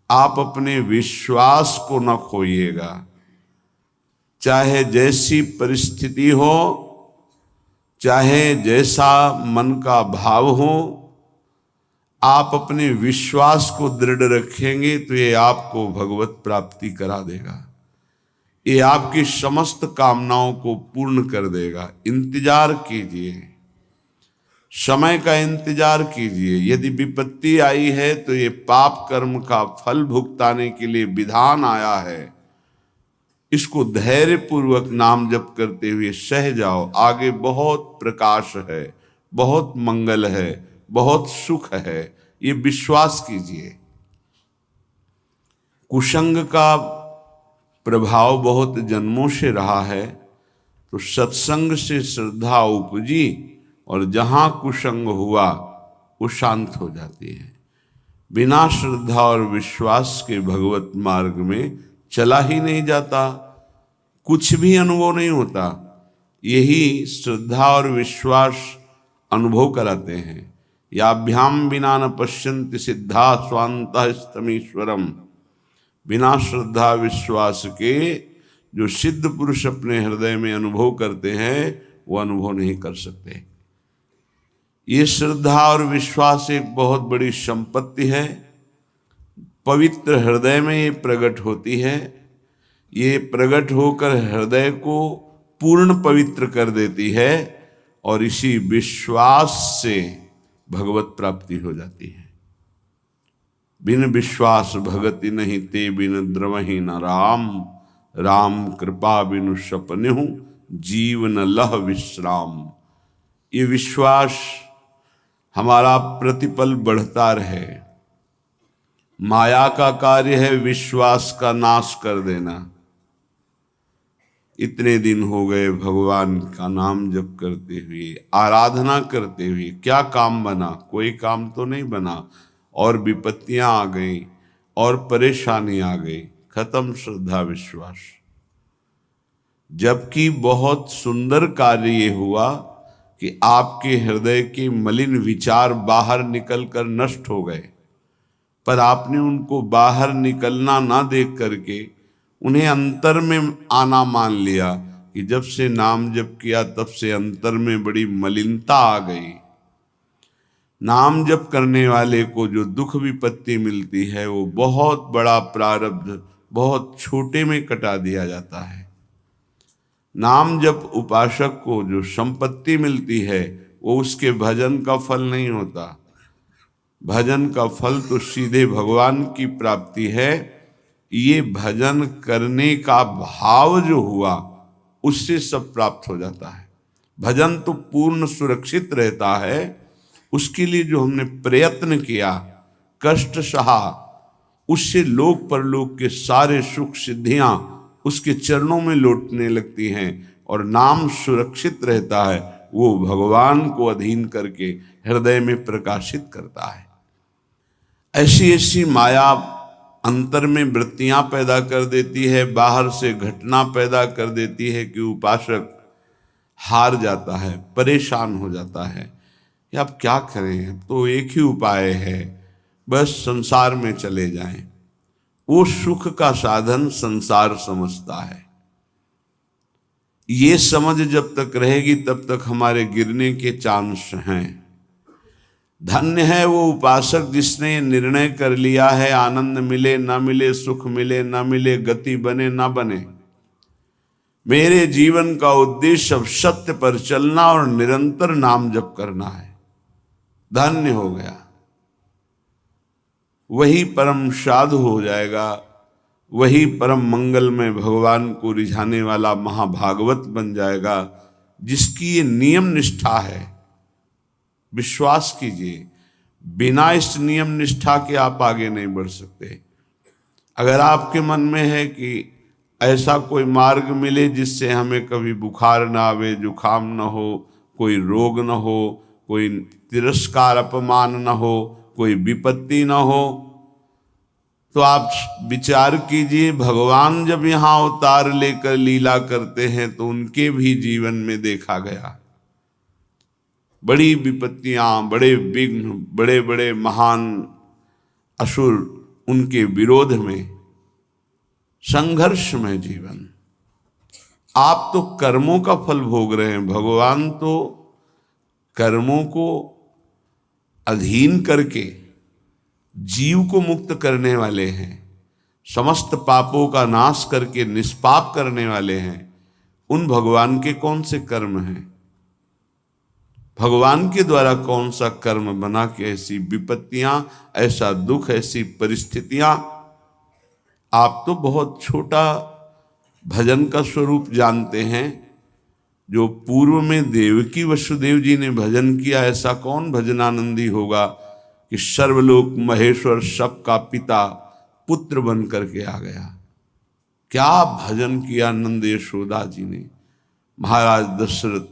आप अपने विश्वास को न खोइएगा। चाहे जैसी परिस्थिति हो, चाहे जैसा मन का भाव हो, आप अपने विश्वास को दृढ़ रखेंगे तो ये आपको भगवत प्राप्ति करा देगा। ये आपकी समस्त कामनाओं को पूर्ण कर देगा। इंतजार कीजिए, समय का इंतजार कीजिए। यदि विपत्ति आई है तो ये पाप कर्म का फल भुगताने के लिए विधान आया है। इसको धैर्य पूर्वक नाम जप करते हुए सह जाओ। आगे बहुत प्रकाश है, बहुत मंगल है, बहुत सुख है, ये विश्वास कीजिए। कुसंग का प्रभाव बहुत जन्मों से रहा है, तो सत्संग से श्रद्धा उपजी और जहां कुसंग हुआ वो शांत हो जाती है। बिना श्रद्धा और विश्वास के भगवत मार्ग में चला ही नहीं जाता, कुछ भी अनुभव नहीं होता। यही श्रद्धा और विश्वास अनुभव कराते हैं। याभ्याम बिना न पश्यन्ति सिद्धा स्वान्तः स्तमीश्वरम। बिना श्रद्धा विश्वास के जो सिद्ध पुरुष अपने हृदय में अनुभव करते हैं वो अनुभव नहीं कर सकते। ये श्रद्धा और विश्वास एक बहुत बड़ी संपत्ति है। पवित्र हृदय में ये प्रकट होती है। ये प्रकट होकर हृदय को पूर्ण पवित्र कर देती है और इसी विश्वास से भगवत प्राप्ति हो जाती है। बिन विश्वास भगति नहीं ते बिन द्रवहि न राम। राम कृपा बिनु सपनेहु जीवन लह विश्राम। ये विश्वास हमारा प्रतिपल बढ़ता रहे। माया का कार्य है विश्वास का नाश कर देना। इतने दिन हो गए भगवान का नाम जप करते हुए, आराधना करते हुए, क्या काम बना? कोई काम तो नहीं बना। और विपत्तियां आ गई और परेशानी आ गई, खत्म श्रद्धा विश्वास। जबकि बहुत सुंदर कार्य ये हुआ कि आपके हृदय के मलिन विचार बाहर निकलकर नष्ट हो गए, पर आपने उनको बाहर निकलना ना देख करके उन्हें अंतर में आना मान लिया कि जब से नाम जप किया तब से अंतर में बड़ी मलिनता आ गई। नाम जप करने वाले को जो दुख विपत्ति मिलती है वो बहुत बड़ा प्रारब्ध बहुत छोटे में कटा दिया जाता है। नाम जप उपासक को जो संपत्ति मिलती है वो उसके भजन का फल नहीं होता। भजन का फल तो सीधे भगवान की प्राप्ति है। ये भजन करने का भाव जो हुआ उससे सब प्राप्त हो जाता है। भजन तो पूर्ण सुरक्षित रहता है। उसके लिए जो हमने प्रयत्न किया, कष्ट सहा, उससे लोक परलोक के सारे सुख सिद्धियां उसके चरणों में लौटने लगती हैं और नाम सुरक्षित रहता है। वो भगवान को अधीन करके हृदय में प्रकाशित करता है। ऐसी ऐसी माया अंतर में वृत्तियां पैदा कर देती है, बाहर से घटना पैदा कर देती है कि उपासक हार जाता है, परेशान हो जाता है कि अब क्या करें, तो एक ही उपाय है, बस संसार में चले जाएं। वो सुख का साधन संसार समझता है। ये समझ जब तक रहेगी तब तक हमारे गिरने के चांस हैं। धन्य है वो उपासक जिसने ये निर्णय कर लिया है, आनंद मिले ना मिले, सुख मिले ना मिले, गति बने ना बने, मेरे जीवन का उद्देश्य अब सत्य पर चलना और निरंतर नाम जप करना है। धन्य हो गया, वही परम साधु हो जाएगा, वही परम मंगल में भगवान को रिझाने वाला महाभागवत बन जाएगा, जिसकी ये नियम निष्ठा है। विश्वास कीजिए, बिना इस नियम निष्ठा के आप आगे नहीं बढ़ सकते। अगर आपके मन में है कि ऐसा कोई मार्ग मिले जिससे हमें कभी बुखार ना आवे, जुखाम ना हो, कोई रोग ना हो, कोई तिरस्कार अपमान ना हो, कोई विपत्ति ना हो, तो आप विचार कीजिए, भगवान जब यहाँ अवतार लेकर लीला करते हैं तो उनके भी जीवन में देखा गया बड़ी विपत्तियां, बड़े विघ्न, बड़े बड़े महान असुर उनके विरोध में संघर्षमय जीवन। आप तो कर्मों का फल भोग रहे हैं, भगवान तो कर्मों को अधीन करके जीव को मुक्त करने वाले हैं, समस्त पापों का नाश करके निष्पाप करने वाले हैं। उन भगवान के कौन से कर्म हैं? भगवान के द्वारा कौन सा कर्म बना कि ऐसी विपत्तियां, ऐसा दुख, ऐसी परिस्थितियां। आप तो बहुत छोटा भजन का स्वरूप जानते हैं। जो पूर्व में देवकी वसुदेव जी ने भजन किया, ऐसा कौन भजनानंदी होगा कि सर्वलोक महेश्वर सबका पिता पुत्र बन करके आ गया। क्या भजन किया नंद यशोदा जी ने, महाराज दशरथ,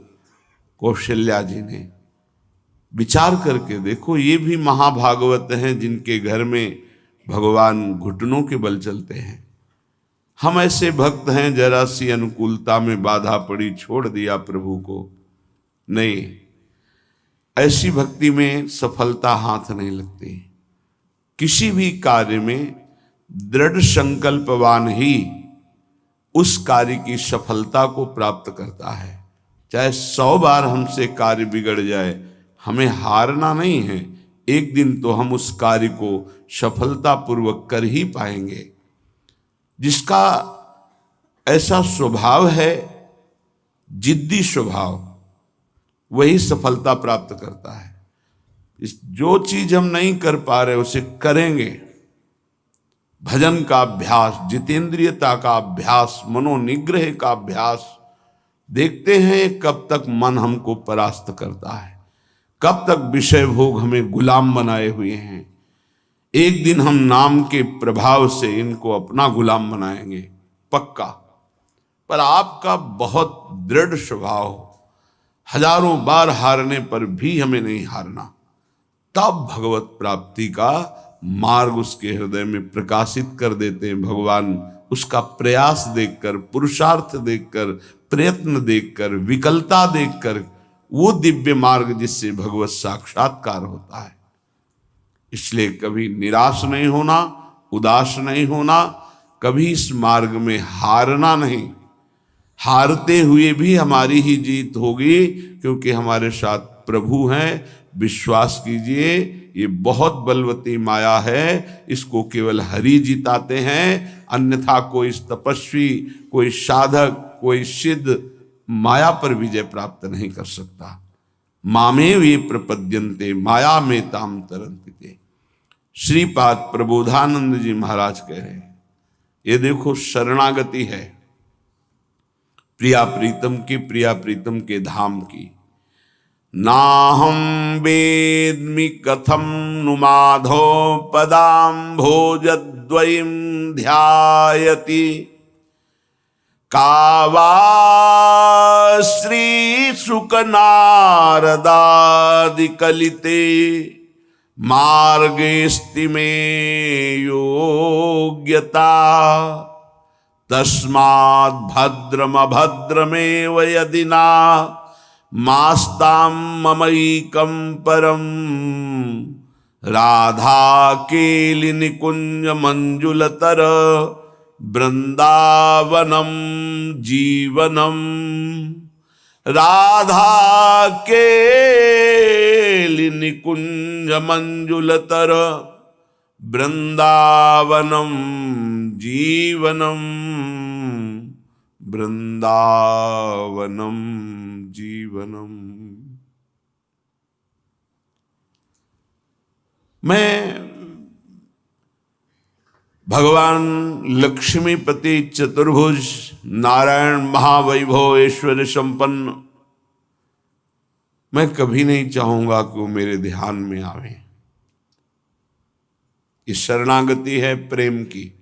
कौशल्या जी ने। विचार करके देखो, ये भी महाभागवत हैं जिनके घर में भगवान घुटनों के बल चलते हैं। हम ऐसे भक्त हैं, जरा सी अनुकूलता में बाधा पड़ी छोड़ दिया प्रभु को। नहीं, ऐसी भक्ति में सफलता हाथ नहीं लगती। किसी भी कार्य में दृढ़ संकल्पवान ही उस कार्य की सफलता को प्राप्त करता है। चाहे 100 बार हमसे कार्य बिगड़ जाए, हमें हारना नहीं है। एक दिन तो हम उस कार्य को सफलतापूर्वक कर ही पाएंगे। जिसका ऐसा स्वभाव है, जिद्दी स्वभाव, वही सफलता प्राप्त करता है। जो चीज हम नहीं कर पा रहे उसे करेंगे। भजन का अभ्यास, जितेंद्रियता का अभ्यास, मनोनिग्रह का अभ्यास। देखते हैं कब तक मन हमको परास्त करता है, कब तक विषय भोग हमें गुलाम बनाए हुए हैं। एक दिन हम नाम के प्रभाव से इनको अपना गुलाम बनाएंगे, पक्का। पर आपका बहुत दृढ़ स्वभाव, हजारों बार हारने पर भी हमें नहीं हारना, तब भगवत प्राप्ति का मार्ग उसके हृदय में प्रकाशित कर देते हैं भगवान। उसका प्रयास देखकर, पुरुषार्थ देखकर, प्रयत्न देखकर, विकलता देखकर, वो दिव्य मार्ग जिससे भगवत साक्षात्कार होता है। इसलिए कभी निराश नहीं होना, उदास नहीं होना, कभी इस मार्ग में हारना नहीं। हारते हुए भी हमारी ही जीत होगी, क्योंकि हमारे साथ प्रभु हैं। विश्वास कीजिए, ये बहुत बलवती माया है, इसको केवल हरि जिताते हैं। अन्यथा कोई तपस्वी, कोई साधक, कोई सिद्ध माया पर विजय प्राप्त नहीं कर सकता। मामेव ये प्रपद्यन्ते माया में ताम तरन्ति। श्रीपाद प्रबोधानंद जी महाराज कह रहे हैं, ये देखो शरणागति है प्रिया प्रीतम की, प्रिया प्रीतम के धाम की। नाहं वेद्मि कथम नु माधो पदाम्भोजद्वयीं ध्यायति। कावा श्री शुक नारदादि कलिते मार्गेस्ति में योग्यता। तस्माद् भद्रमभद्रमेव यदि ना मास्तां ममैकं परम। राधा केलि निकुंज मंजुलतर वृंदावनम जीवनम। राधा केलि निकुंज मंजुलतर वृंदावनम जीवनम। वृंदावनम जीवनम। मैं भगवान लक्ष्मीपति चतुर्भुज नारायण महावैभव ऐश्वर्य संपन्न, मैं कभी नहीं चाहूंगा कि वो मेरे ध्यान में आवे। ये शरणागति है प्रेम की।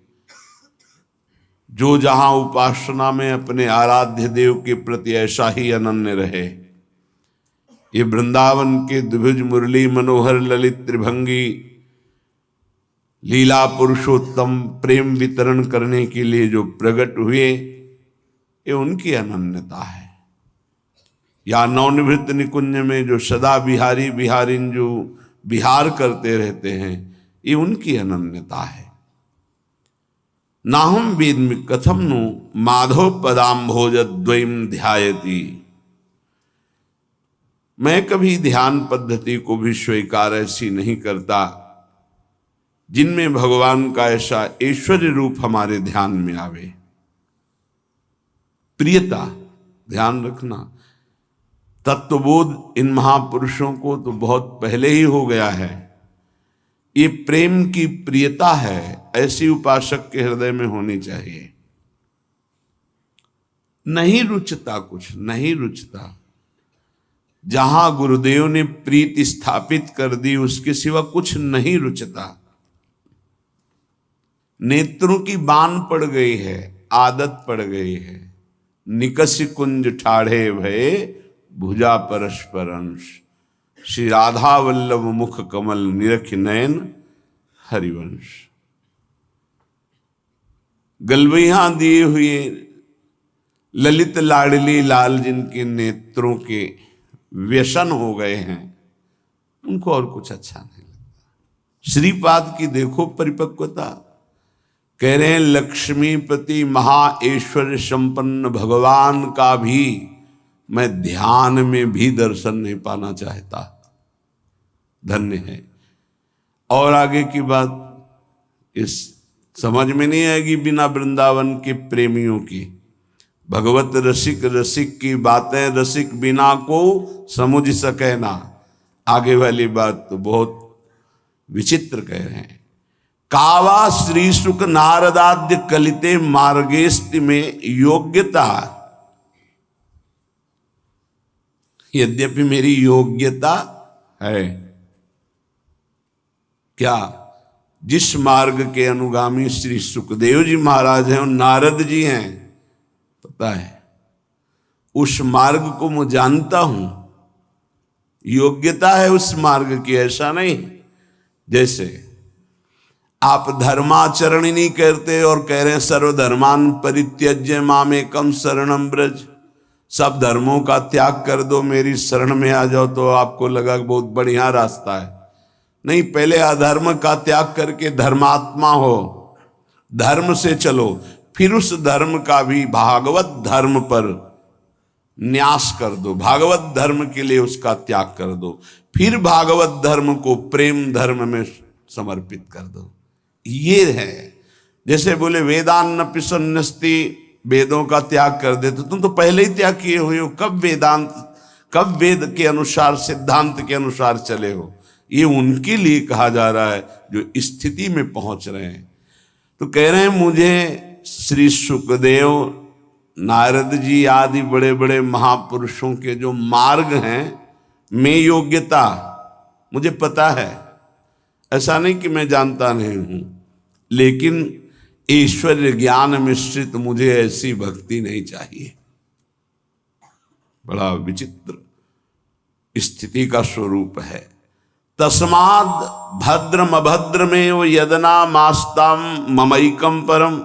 जो जहां उपासना में अपने आराध्य देव के प्रति ऐसा ही अनन्य रहे। ये वृंदावन के द्विभुज मुरली मनोहर ललित त्रिभंगी लीला पुरुषोत्तम प्रेम वितरण करने के लिए जो प्रकट हुए, ये उनकी अनन्यता है। या नवनिवृत्त निकुंज में जो सदा बिहारी बिहारिन जो विहार करते रहते हैं, ये उनकी अनन्यता है। नाहम वेद्मि कथम नु माधव पदाम्भोज द्वयम ध्यायति। मैं कभी ध्यान पद्धति को भी स्वीकार ऐसी नहीं करता जिनमें भगवान का ऐसा ऐश्वर्य रूप हमारे ध्यान में आवे। प्रियता, ध्यान रखना, तत्वबोध इन महापुरुषों को तो बहुत पहले ही हो गया है। ये प्रेम की प्रियता है, ऐसी उपासक के हृदय में होनी चाहिए। नहीं रुचता, कुछ नहीं रुचता। जहां गुरुदेव ने प्रीति स्थापित कर दी उसके सिवा कुछ नहीं रुचता। नेत्रों की बान पड़ गई है, आदत पड़ गई है। निकसि कुंज ठाढ़े भये भुजा परस्पर अंश। श्री राधा वल्लभ मुख कमल निरख नयन हरिवंश। गलबैया दिए हुए ललित लाडली लाल जिनके नेत्रों के व्यसन हो गए हैं, उनको और कुछ अच्छा नहीं लगता। श्रीपाद की देखो परिपक्वता, कह रहे हैं लक्ष्मीपति महाऐश्वर्य संपन्न भगवान का भी मैं ध्यान में भी दर्शन नहीं पाना चाहता। धन्य है। और आगे की बात इस समझ में नहीं आएगी बिना वृंदावन के प्रेमियों की। भगवत रसिक रसिक की बातें रसिक बिना को समझ सके ना। आगे वाली बात तो बहुत विचित्र कह रहे हैं। कावा श्री सुख नारदाद्य कलिते मार्गेस्ति में योग्यता। यद्यपि मेरी योग्यता है, क्या जिस मार्ग के अनुगामी श्री सुखदेव जी महाराज हैं और नारद जी हैं, पता है उस मार्ग को मैं जानता हूं। योग्यता है उस मार्ग की, ऐसा नहीं जैसे आप धर्माचरण ही नहीं करते और कह रहे हैं सर्वधर्मान परित्यज्य मामेकम शरणम ब्रज। सब धर्मों का त्याग कर दो, मेरी शरण में आ जाओ, तो आपको लगा बहुत बढ़िया रास्ता है। नहीं, पहले अधर्म का त्याग करके धर्मात्मा हो, धर्म से चलो, फिर उस धर्म का भी भागवत धर्म पर न्यास कर दो, भागवत धर्म के लिए उसका त्याग कर दो, फिर भागवत धर्म को प्रेम धर्म में समर्पित कर दो। ये है जैसे बोले वेदान्न पिसन्नस्ति, वेदों का त्याग कर दे, तो तुम तो पहले ही त्याग किए हुए हो। कब वेदांत, कब वेद के अनुसार सिद्धांत के अनुसार चले हो? ये उनके लिए कहा जा रहा है जो स्थिति में पहुंच रहे हैं। तो कह रहे हैं मुझे श्री सुखदेव नारद जी आदि बड़े बड़े महापुरुषों के जो मार्ग हैं में योग्यता मुझे पता है। ऐसा नहीं कि मैं जानता नहीं हूं, लेकिन ऐश्वर्य ज्ञान मिश्रित मुझे ऐसी भक्ति नहीं चाहिए। बड़ा विचित्र स्थिति का स्वरूप है। तस्माद भद्रम अभद्र में वो यदना मास्ताम ममैकम परम।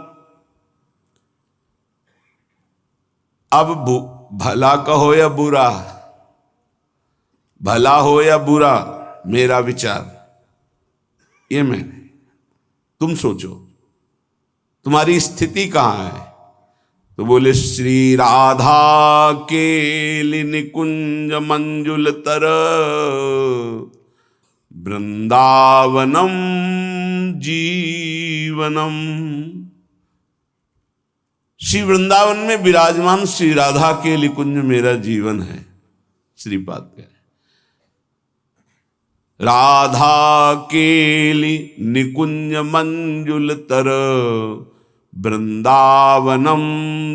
अब भला कहो या बुरा, भला हो या बुरा, मेरा विचार ये मैं, तुम सोचो तुम्हारी स्थिति कहां है। तो बोले श्री राधा के निकुंज मंजुल तर वृंदावनम जीवनम। श्री वृंदावन में विराजमान श्री राधा के निकुंज मेरा जीवन है। श्रीपाद कह राधा केली निकुंज मंजुल तर वृंदावनम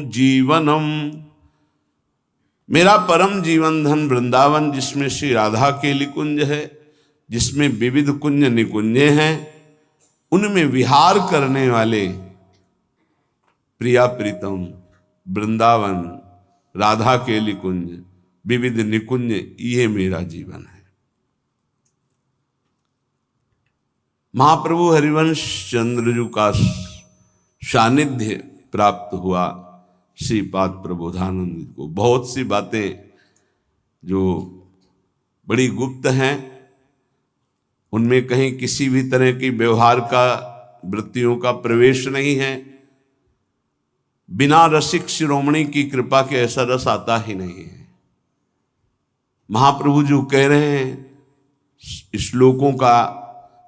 जीवनम। मेरा परम जीवन धन वृंदावन, जिसमें श्री राधा केली कुंज है, जिसमें विविध कुंज निकुंजे हैं, उनमें विहार करने वाले प्रिया प्रीतम वृंदावन, राधा केली कुंज, विविध निकुंज, ये मेरा जीवन है। महाप्रभु हरिवंश चंद्रजू का सानिध्य प्राप्त हुआ श्रीपाद प्रबोधानंद को। बहुत सी बातें जो बड़ी गुप्त हैं, उनमें कहीं किसी भी तरह की व्यवहार का, वृत्तियों का प्रवेश नहीं है। बिना रसिक शिरोमणि की कृपा के ऐसा रस आता ही नहीं है। महाप्रभु जो कह रहे हैं श्लोकों का,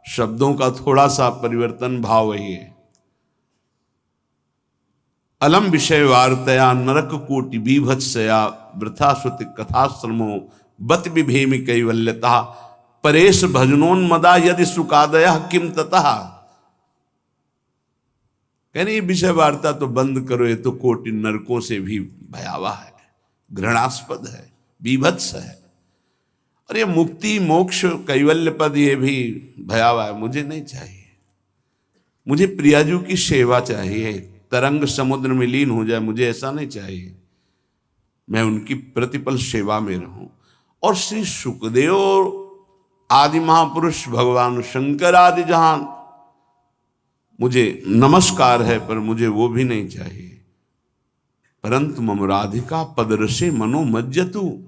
शब्दों का थोड़ा सा परिवर्तन, भाव वही है। अलम विषय वार्तया नरक कोटि बीभत्सया वृथा श्रुति कथाश्रमो बत विभेमि कैवल्यता परेश भजनोन्मदा यदि सुकादया किम ततः। कहने ये विषय वार्ता तो बंद करो, ये तो कोटि नरकों से भी भयावह है, घृणास्पद है, बीभत्स है। और ये मुक्ति मोक्ष कैवल्य पद ये भी भयावह है। मुझे नहीं चाहिए, मुझे प्रियाजू की सेवा चाहिए, तरंग समुद्र में लीन हो जाए, मुझे ऐसा नहीं चाहिए। मैं उनकी प्रतिपल सेवा में रहूं। और श्री सुखदेव आदि महापुरुष, भगवान शंकर आदि जहां मुझे नमस्कार है, पर मुझे वो भी नहीं चाहिए। परंतु मम राधिका पदरसे मनो मज्जतु,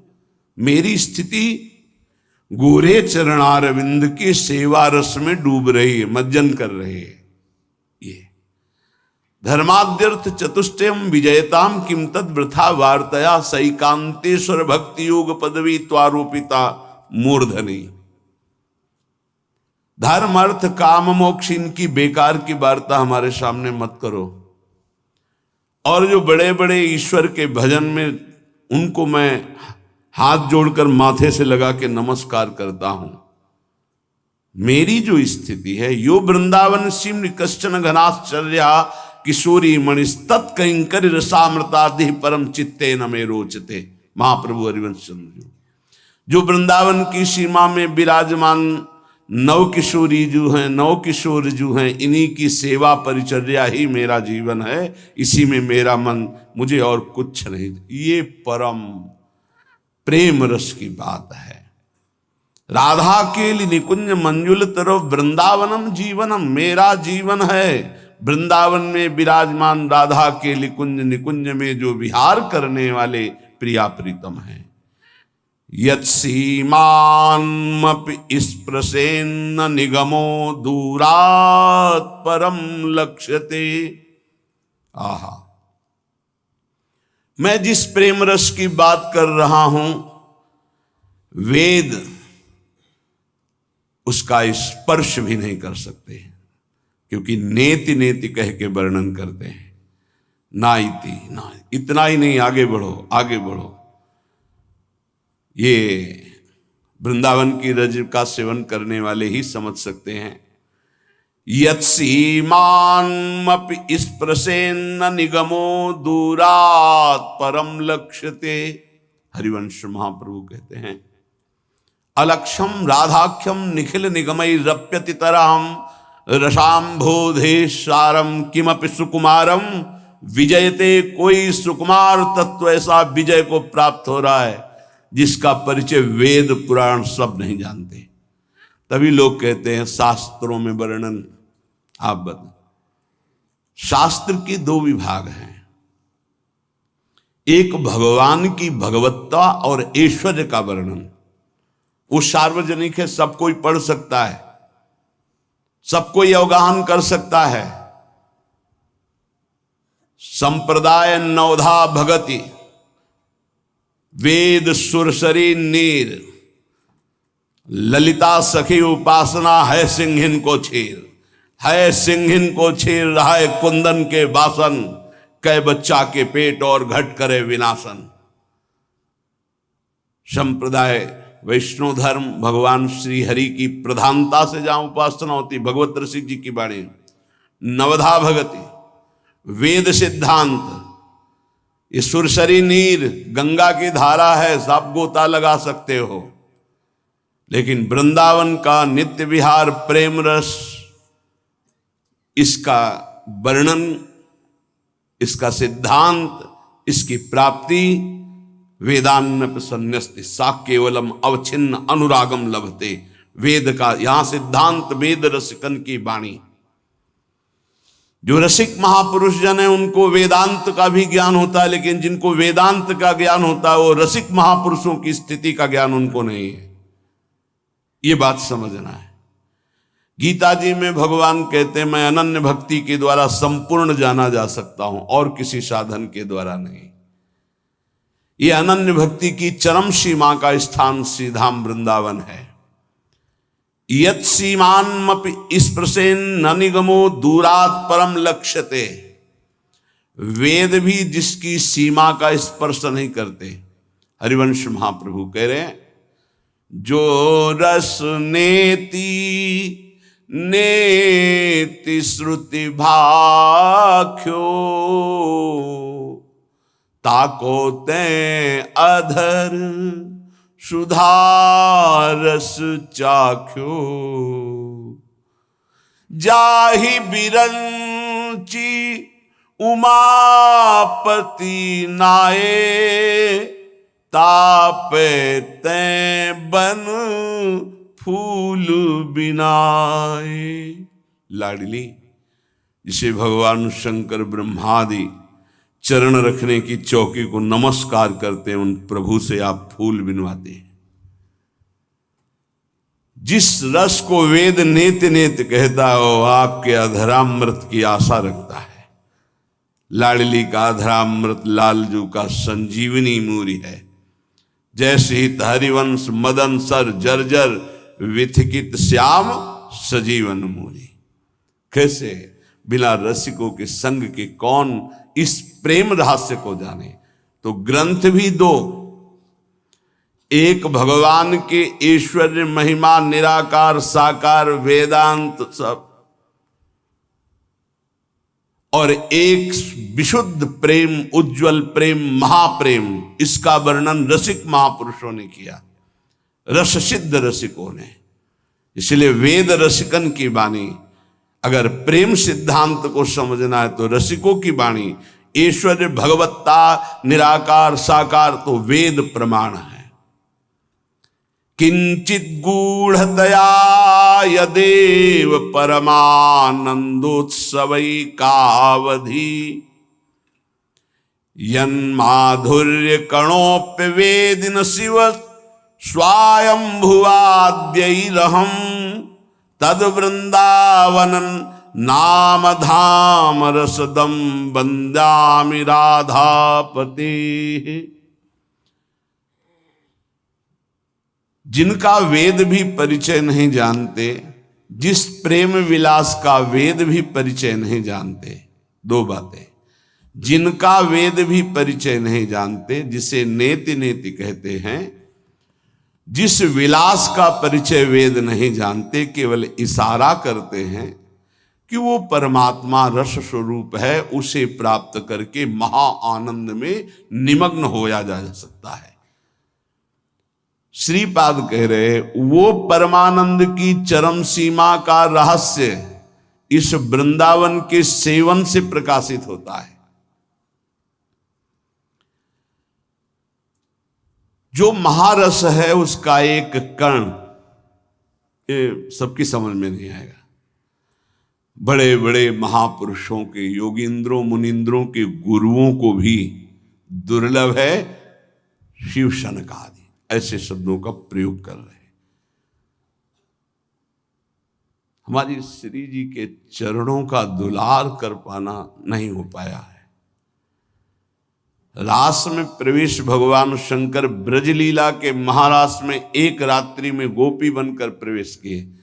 मेरी स्थिति गोरे चरणारविंद की सेवा रस में डूब रही है, मज्जन कर रही है। ये धर्माद्यर्थ चतुष्टयम विजयताम किम तद वृथा वार्तया सैकांतेश्वर भक्ति योग पदवी त्वारोपिता मूर्धनी। धर्म अर्थ काम मोक्ष इनकी बेकार की वार्ता हमारे सामने मत करो। और जो बड़े बड़े ईश्वर के भजन में, उनको मैं हाथ जोड़कर माथे से लगा के नमस्कार करता हूं। मेरी जो स्थिति है, यो वृंदावन सिम कश्चन घनाश्चर्या किशोरी मणिस्तत् कैंकर रसामृतादि परम चित्ते न मे रोचते। महाप्रभु हरिवंश चंद्र जो वृंदावन की सीमा में विराजमान नव किशोरी जो हैं, नव किशोर जो हैं, इन्हीं की सेवा परिचर्या ही मेरा जीवन है, इसी में मेरा मन, मुझे और कुछ नहीं। ये परम प्रेम रस की बात है। राधा के लिए निकुंज मंजुल तरो वृंदावनम जीवनम, मेरा जीवन है वृंदावन में विराजमान राधा के निकुंज, निकुंज में जो विहार करने वाले प्रिया प्रीतम हैं। यत्सीमान्मपि स्पृशेन्न निगमो दूरात् परम लक्ष्यते। आहा, मैं जिस प्रेम रस की बात कर रहा हूं, वेद उसका स्पर्श भी नहीं कर सकते, क्योंकि नेति नेति कह के वर्णन करते हैं। ना इति, ना इतना ही नहीं, आगे बढ़ो, आगे बढ़ो। ये वृंदावन की रज का सेवन करने वाले ही समझ सकते हैं। यत्सीमान्मपि स्पृशेन्न निगमो दूरात् परम लक्ष्यते। हरिवंश महाप्रभु कहते हैं, अलक्षम राधाख्यम निखिल निगमैरप्यति तरहम रसाम्भोधेशारम किमपि सुकुमारम विजयते। कोई सुकुमार तत्व ऐसा विजय को प्राप्त हो रहा है जिसका परिचय वेद पुराण सब नहीं जानते। तभी लोग कहते हैं शास्त्रों में वर्णन। आप बता, शास्त्र के दो विभाग हैं, एक भगवान की भगवत्ता और ऐश्वर्य का वर्णन। वो सार्वजनिक है, सब कोई पढ़ सकता है, सब कोई अवगाहन कर सकता है। संप्रदाय नवधा भगति वेद सुरसरी नीर ललिता सखी उपासना है सिंहिन को छीर। है सिंहिन को छीर रहा है कुंदन के बासन, कै बच्चा के पेट और घट करे विनाशन। संप्रदाय वैष्णव धर्म भगवान श्री हरि की प्रधानता से जहां उपासना होती, भगवत रसिक जी की बाणी। नवधा भगति वेद सिद्धांत, ये सुरसरी नीर गंगा की धारा है, सब गोता लगा सकते हो। लेकिन वृंदावन का नित्य विहार प्रेम रस, इसका वर्णन, इसका सिद्धांत, इसकी प्राप्ति वेदान्न संन्यस्ति सा केवलम अवच्छिन्न अनुरागम लभते। वेद का यहां सिद्धांत, वेद रसिकन की वाणी। जो रसिक महापुरुष जन है उनको वेदांत का भी ज्ञान होता है, लेकिन जिनको वेदांत का ज्ञान होता है वो रसिक महापुरुषों की स्थिति का ज्ञान उनको नहीं है। ये बात समझना है। गीता जी में भगवान कहते हैं, मैं अनन्य भक्ति के द्वारा संपूर्ण जाना जा सकता हूं और किसी साधन के द्वारा नहीं। ये अनन्य भक्ति की चरम सीमा का स्थान श्री धाम वृंदावन है। यत् सीमान्मपि स्पृशेन न निगमो दूरात् परम लक्ष्यते। वेद भी जिसकी सीमा का स्पर्श नहीं करते। हरिवंश महाप्रभु कह रहे हैं, जो रस नेति नेति श्रुति भाख्यो ताको ते अधर सुधारस चाख्यो। जाहि बिरंची उमापति नाये तापे ते बन फूल बिनाए। लाडली, जिसे भगवान शंकर ब्रह्मादि चरण रखने की चौकी को नमस्कार करते हैं, उन प्रभु से आप फूल बिनवाते हैं। जिस रस को वेद नेत नेत कहता हो, आपके अधरामृत की आशा रखता है। लाडली का अधरामृत लालजू का संजीवनी मूरी है। जैसे ही हरिवंश मदन सर जर्जर विथिकित श्याम सजीवन मूरी। कैसे बिना रसिकों के संग के कौन इस प्रेम रहस्य को जाने। तो ग्रंथ भी दो, एक भगवान के ऐश्वर्य महिमा निराकार साकार वेदांत सब, और एक विशुद्ध प्रेम उज्जवल प्रेम महाप्रेम। इसका वर्णन रसिक महापुरुषों ने किया, रस सिद्ध रसिकों ने। इसलिए वेद रसिकन की वाणी। अगर प्रेम सिद्धांत को समझना है तो रसिकों की वाणी। ऐश्वर्य भगवत्ता निराकार साकार तो वेद प्रमाण है। किंचित गूढ़तया यदेव परमानंदोत्सवई कावधि यन्माधुर्य कणोप्य वेदिन शिव स्वायंभुवाद्यैरहं तद वृंदावनन नाम धाम रसदम वंदामि राधापते। जिनका वेद भी परिचय नहीं जानते, जिस प्रेम विलास का वेद भी परिचय नहीं जानते। दो बातें, जिनका वेद भी परिचय नहीं जानते, जिसे नेति नेति कहते हैं, जिस विलास का परिचय वेद नहीं जानते, केवल इशारा करते हैं कि वो परमात्मा रस स्वरूप है, उसे प्राप्त करके महा आनंद में निमग्न होया जा सकता है। श्रीपाद कह रहे, वो परमानंद की चरम सीमा का रहस्य इस वृंदावन के सेवन से प्रकाशित होता है। जो महारस है उसका एक कण, ये सबकी समझ में नहीं आएगा। बड़े बड़े महापुरुषों के, योगींद्रों मुनिंद्रों के गुरुओं को भी दुर्लभ है शिव शनक आदि ऐसे शब्दों का प्रयोग कर रहे हैं। हमारी श्री जी के चरणों का दुलार कर पाना नहीं हो पाया है। रास में प्रवेश भगवान शंकर ब्रजलीला के महारास में एक रात्रि में गोपी बनकर प्रवेश किए,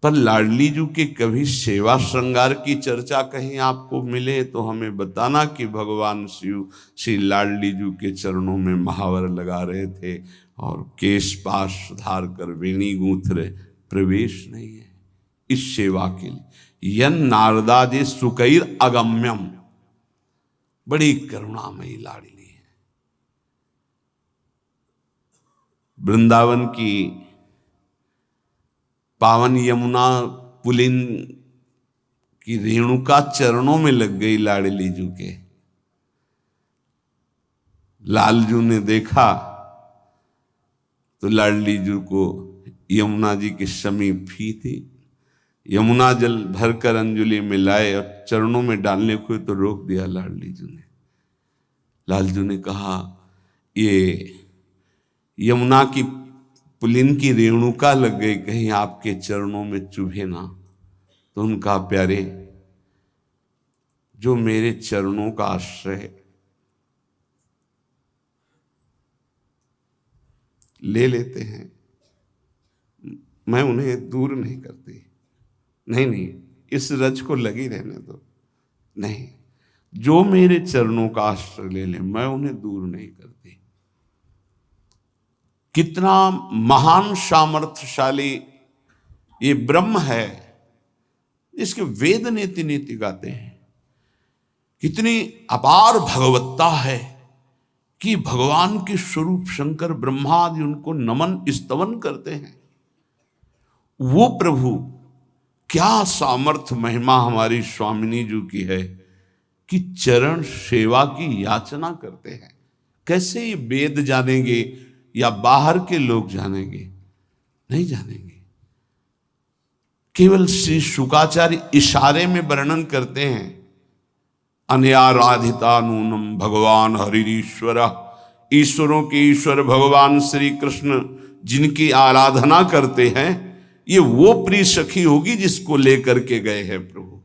पर लाडली जी के कभी सेवा श्रृंगार की चर्चा कहीं आपको मिले तो हमें बताना कि भगवान शिव श्री लाडली जी के चरणों में महावर लगा रहे थे और केश पाश सुधार कर वेणी गूंथ रहे। प्रवेश नहीं है इस सेवा के लिए। यन नारदादि सुकैर अगम्यम, बड़ी करुणामयी लाडली है। वृंदावन की पावन यमुना पुलिन की रेणुका चरणों में लग गई लाडली जू के। लालजू ने देखा तो लाडली जू को यमुना जी के समीप ही थी। यमुना जल भरकर अंजलि में लाए और चरणों में डालने को तो रोक दिया लाडली जू ने। लालजू ने कहा, ये यमुना की पुलिन की रेणुका लग गई, कहीं आपके चरणों में चुभे ना। तो उनका प्यारे, जो मेरे चरणों का आश्रय ले लेते हैं, मैं उन्हें दूर नहीं करती। नहीं नहीं, इस रज को लगी रहने दो। नहीं, जो मेरे चरणों का आश्रय ले ले, मैं उन्हें दूर नहीं करती। कितना महान सामर्थ्यशाली ये ब्रह्म है, जिसके वेद नीति नीति गाते हैं। कितनी अपार भगवत्ता है कि भगवान के स्वरूप शंकर ब्रह्मा आदि उनको नमन स्तवन करते हैं। वो प्रभु, क्या सामर्थ्य महिमा हमारी स्वामिनी जी की है कि चरण सेवा की याचना करते हैं। कैसे ये वेद जानेंगे या बाहर के लोग जानेंगे? नहीं जानेंगे। केवल श्री शुकाचार्य इशारे में वर्णन करते हैं, अनयाराधिता नूनम भगवान हरिश्वर। ईश्वरों के ईश्वर भगवान श्री कृष्ण जिनकी आराधना करते हैं, ये वो प्रिय सखी होगी जिसको लेकर के गए हैं प्रभु।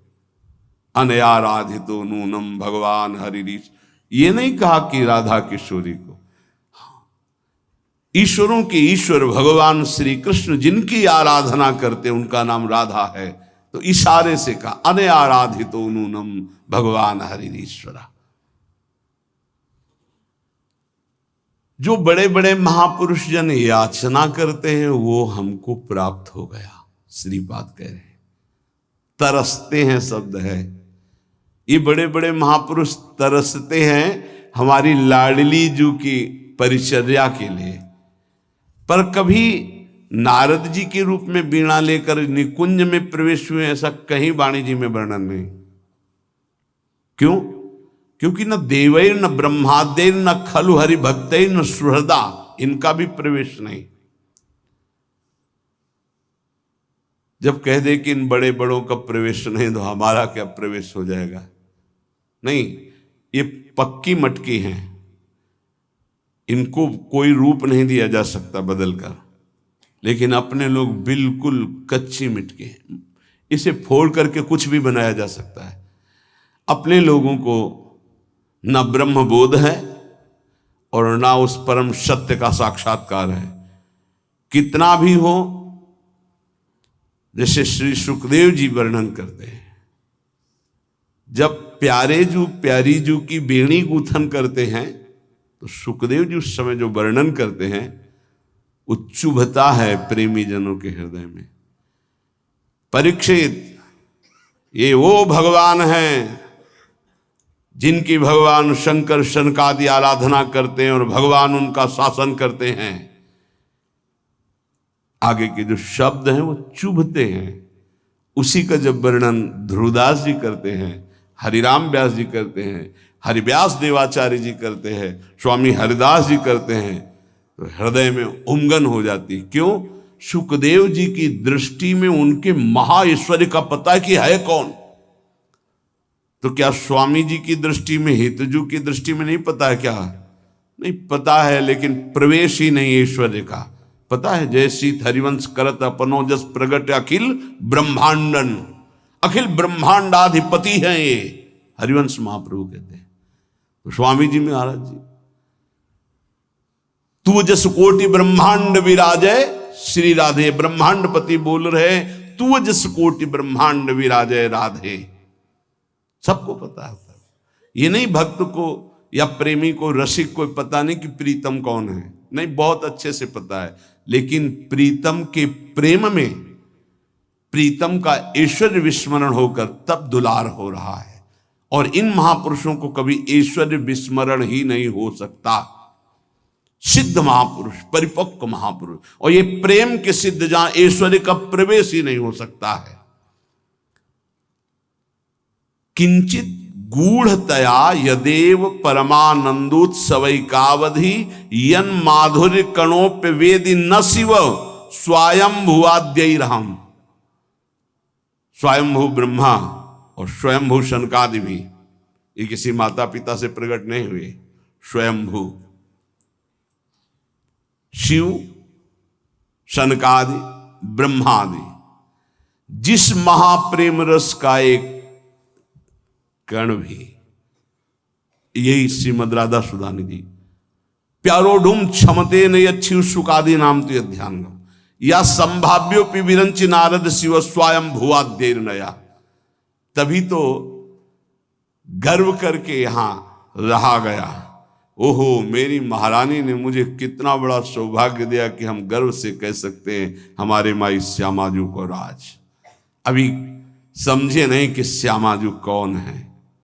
अनयाराधितो नूनम भगवान हरिश, ये नहीं कहा कि राधा किशोरी को। ईश्वरों के ईश्वर भगवान श्री कृष्ण जिनकी आराधना करते उनका नाम राधा है। तो इशारे से कहा अनयाराधितो नूनम भगवान हरिश्वरा। जो बड़े बड़े महापुरुष जन याचना करते हैं वो हमको प्राप्त हो गया। श्रीपाद कह रहे हैं, तरसते हैं शब्द है। ये बड़े बड़े महापुरुष तरसते हैं हमारी लाडली जू की परिचर्या के लिए। पर कभी नारद जी के रूप में बीणा लेकर निकुंज में प्रवेश हुए, ऐसा कहीं वाणी जी में वर्णन नहीं। क्यों? क्योंकि न देवैर न ब्रह्मादेर न खलु हरि भक्तैर न सुहृदा, इनका भी प्रवेश नहीं। जब कह दे कि इन बड़े बड़ों का प्रवेश नहीं तो हमारा क्या प्रवेश हो जाएगा? नहीं, ये पक्की मटकी हैं, इनको कोई रूप नहीं दिया जा सकता बदल कर। लेकिन अपने लोग बिल्कुल कच्ची मिटके हैं, इसे फोड़ करके कुछ भी बनाया जा सकता है। अपने लोगों को न ब्रह्म बोध है और ना उस परम सत्य का साक्षात्कार है। कितना भी हो, जैसे श्री सुखदेव जी वर्णन करते हैं, जब प्यारे जू प्यारी जू की बेणी गूथन करते हैं तो सुखदेव जी उस समय जो वर्णन करते हैं वो चुभता है प्रेमी जनों के हृदय में। परीक्षित, ये वो भगवान हैं जिनकी भगवान शंकर शनकादि आराधना करते हैं और भगवान उनका शासन करते हैं। आगे के जो शब्द हैं वो चुभते हैं। उसी का जब वर्णन ध्रुवदास जी करते हैं, हरिराम व्यास जी करते हैं, हरिव्यास देवाचार्य जी करते हैं, स्वामी हरिदास जी करते हैं, तो हृदय में उमगन हो जाती। क्यों? सुखदेव जी की दृष्टि में उनके महाईश्वर्य का पता है कि है कौन। तो क्या स्वामी जी की दृष्टि में, हितजू की दृष्टि में नहीं पता है क्या? नहीं पता है, लेकिन प्रवेश ही नहीं ऐश्वर्य का। पता है, जय सीत हरिवंश करत अपनो जस प्रगट अखिल ब्रह्मांडन, अखिल ब्रह्मांडाधिपति हैं ये, हरिवंश महाप्रभु कहते हैं। तो स्वामी जी महाराज जी, तू जस कोटि ब्रह्मांड विराजय, श्री राधे ब्रह्मांडपति बोल रहे, तू जस कोटि ब्रह्मांड विराजय राधे। सबको पता है। ये नहीं भक्त को या प्रेमी को, रसिक को पता नहीं कि प्रीतम कौन है, नहीं, बहुत अच्छे से पता है। लेकिन प्रीतम के प्रेम में प्रीतम का ऐश्वर्य विस्मरण होकर तब दुलार हो रहा है। और इन महापुरुषों को कभी ऐश्वर्य विस्मरण ही नहीं हो सकता। सिद्ध महापुरुष, परिपक्व महापुरुष, और ये प्रेम के सिद्ध जहां ऐश्वर्य का प्रवेश ही नहीं हो सकता है। किंचित गूढ़तया यदेव परमानंदोत्सवैकावधि यन माधुर्य कणोप्य वेदि न शिव स्वयंभुवाद्यैरहम्। स्वयंभू ब्रह्मा और स्वयंभू शनकादि भी, ये किसी माता पिता से प्रकट नहीं हुए। स्वयंभू शिव शनकादि ब्रह्मादि, जिस महाप्रेम रस का एक कण भी, यही श्रीमद राधा सुधा निधि प्यारोडुम क्षमते नयच्छिव सुकादि नाम तो ध्यान, या संभाव्योपि विरंच नारद शिव स्वयं भुवाद्यैर नया। तभी तो गर्व करके यहां रहा गया। ओहो, मेरी महारानी ने मुझे कितना बड़ा सौभाग्य दिया कि हम गर्व से कह सकते हैं हमारे माई श्यामाजू को राज। अभी समझे नहीं कि श्यामाजू कौन है।